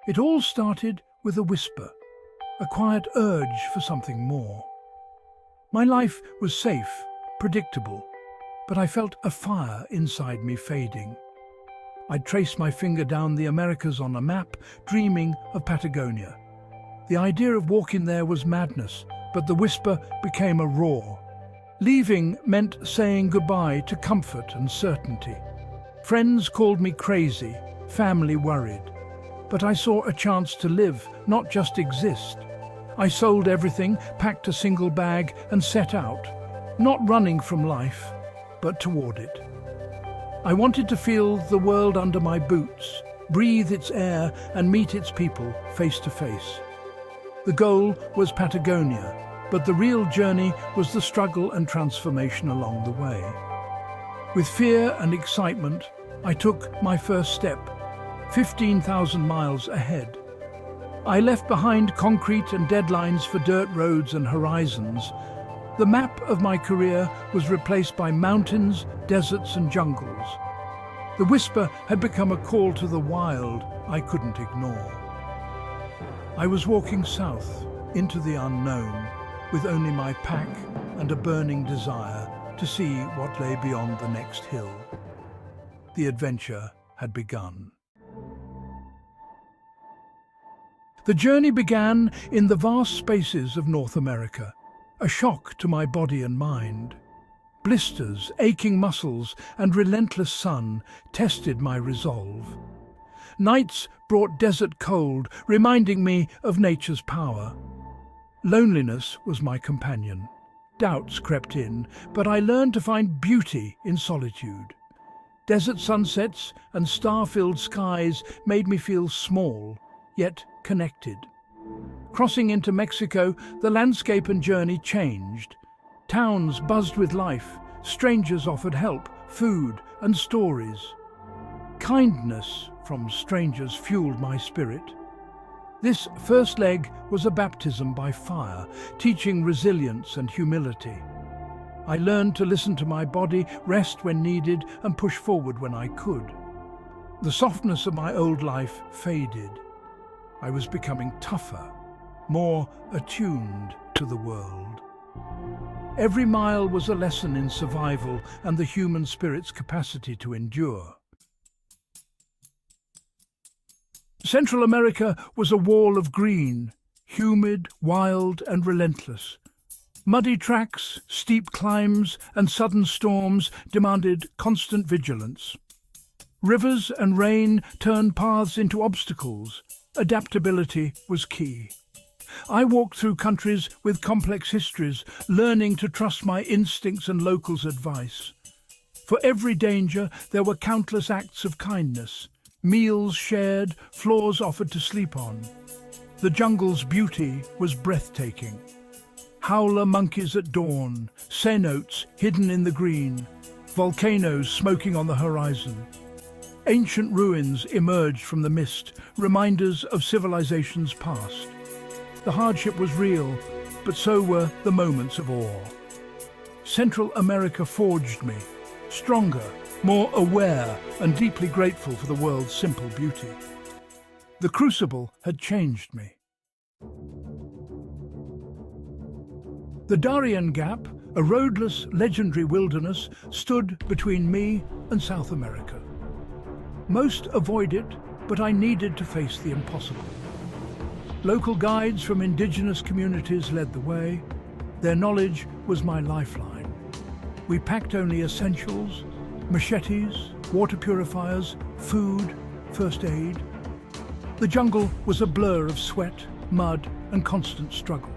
It all started with a whisper, a quiet urge for something more. My life was safe, predictable, but I felt a fire inside me fading. I traced my finger down the Americas on a map, dreaming of Patagonia. The idea of walking there was madness, but the whisper became a roar. Leaving meant saying goodbye to comfort and certainty. Friends called me crazy, family worried. But I saw a chance to live, not just exist. I sold everything, packed a single bag, and set out, not running from life, but toward it. I wanted to feel the world under my boots, breathe its air, and meet its people face to face. The goal was Patagonia, but the real journey was the struggle and transformation along the way. With fear and excitement, I took my first step, 15,000 miles ahead. I left behind concrete and deadlines for dirt roads and horizons. The map of my career was replaced by mountains, deserts and jungles. The whisper had become a call to the wild I couldn't ignore. I was walking south, into the unknown, with only my pack and a burning desire to see what lay beyond the next hill. The adventure had begun. The journey began in the vast spaces of North America, a shock to my body and mind. Blisters, aching muscles, and relentless sun tested my resolve. Nights brought desert cold, reminding me of nature's power. Loneliness was my companion. Doubts crept in, but I learned to find beauty in solitude. Desert sunsets and star-filled skies made me feel small, yet connected. Crossing into Mexico, the landscape and journey changed. Towns buzzed with life, strangers offered help, food and stories. Kindness from strangers fueled my spirit. This first leg was a baptism by fire, teaching resilience and humility. I learned to listen to my body, rest when needed, and push forward when I could. The softness of my old life faded. I was becoming tougher, more attuned to the world. Every mile was a lesson in survival and the human spirit's capacity to endure. Central America was a wall of green, humid, wild and relentless. Muddy tracks, steep climbs and sudden storms demanded constant vigilance. Rivers and rain turned paths into obstacles. Adaptability was key. I walked through countries with complex histories, learning to trust my instincts and locals' advice. For every danger, there were countless acts of kindness. Meals shared, floors offered to sleep on. The jungle's beauty was breathtaking. Howler monkeys at dawn, cenotes hidden in the green, volcanoes smoking on the horizon. Ancient ruins emerged from the mist, reminders of civilizations past. The hardship was real, but so were the moments of awe. Central America forged me, stronger, more aware and deeply grateful for the world's simple beauty. The crucible had changed me. The Darien Gap, a roadless, legendary wilderness, stood between me and South America. Most avoid it, but I needed to face the impossible. Local guides from indigenous communities led the way. Their knowledge was my lifeline. We packed only essentials: machetes, water purifiers, food, first aid. The jungle was a blur of sweat, mud, and constant struggle.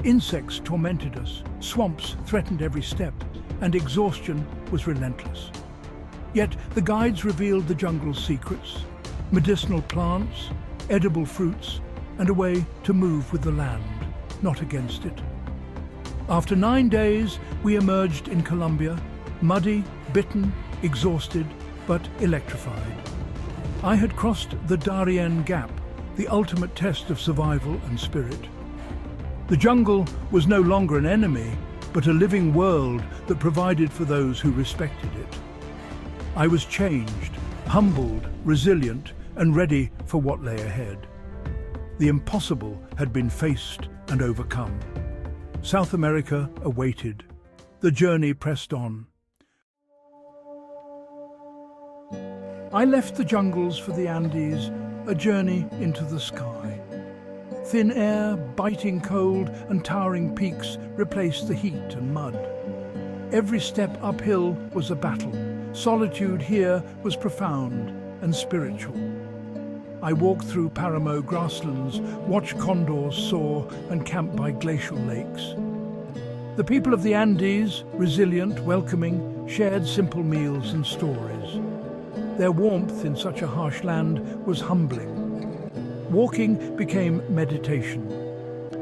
Insects tormented us, swamps threatened every step, and exhaustion was relentless. Yet the guides revealed the jungle's secrets: medicinal plants, edible fruits, and a way to move with the land, not against it. After 9 days, we emerged in Colombia, muddy, bitten, exhausted, but electrified. I had crossed the Darien Gap, the ultimate test of survival and spirit. The jungle was no longer an enemy, but a living world that provided for those who respected it. I was changed, humbled, resilient, and ready for what lay ahead. The impossible had been faced and overcome. South America awaited. The journey pressed on. I left the jungles for the Andes, a journey into the sky. Thin air, biting cold, and towering peaks replaced the heat and mud. Every step uphill was a battle. Solitude here was profound and spiritual. I walked through Paramo grasslands, watched condors soar, and camped by glacial lakes. The people of the Andes, resilient, welcoming, shared simple meals and stories. Their warmth in such a harsh land was humbling. Walking became meditation.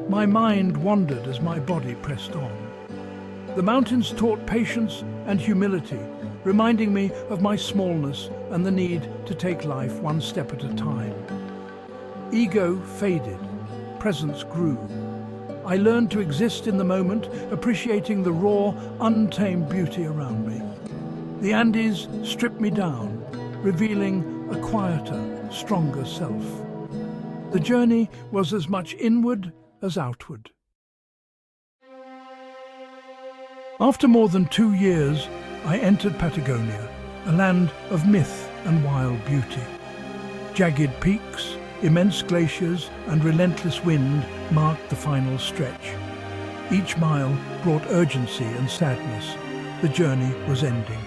My mind wandered as my body pressed on. The mountains taught patience and humility, reminding me of my smallness and the need to take life one step at a time. Ego faded, presence grew. I learned to exist in the moment, appreciating the raw, untamed beauty around me. The Andes stripped me down, revealing a quieter, stronger self. The journey was as much inward as outward. After more than 2 years, I entered Patagonia, a land of myth and wild beauty. Jagged peaks, immense glaciers, and relentless wind marked the final stretch. Each mile brought urgency and sadness. The journey was ending.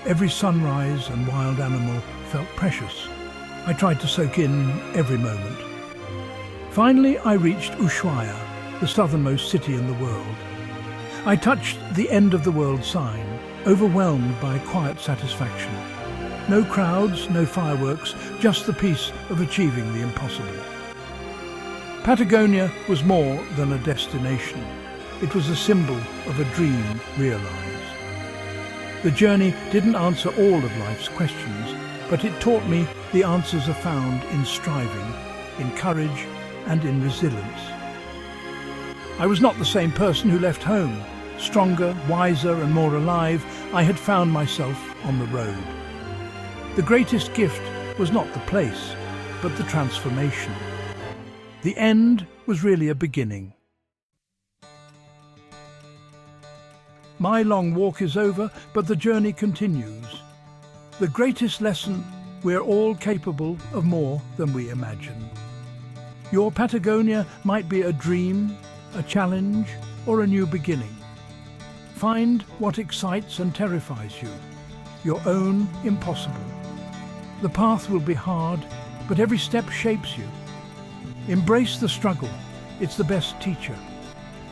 Every sunrise and wild animal felt precious. I tried to soak in every moment. Finally, I reached Ushuaia, the southernmost city in the world. I touched the end of the world sign, overwhelmed by quiet satisfaction. No crowds, no fireworks, just the peace of achieving the impossible. Patagonia was more than a destination. It was a symbol of a dream realized. The journey didn't answer all of life's questions, but it taught me the answers are found in striving, in courage, and in resilience. I was not the same person who left home. Stronger, wiser, and more alive, I had found myself on the road. The greatest gift was not the place, but the transformation. The end was really a beginning. My long walk is over, but the journey continues. The greatest lesson: we're all capable of more than we imagine. Your Patagonia might be a dream, a challenge, or a new beginning. Find what excites and terrifies you, your own impossible. The path will be hard, but every step shapes you. Embrace the struggle. It's the best teacher.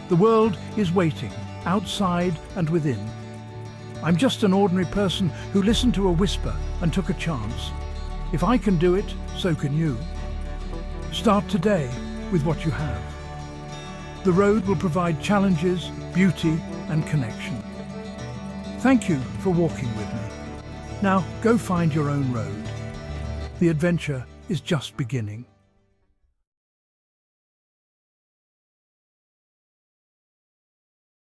The world is waiting, outside and within. I'm just an ordinary person who listened to a whisper and took a chance. If I can do it, so can you. Start today with what you have. The road will provide challenges, beauty, and connection. Thank you for walking with me. Now go find your own road. The adventure is just beginning.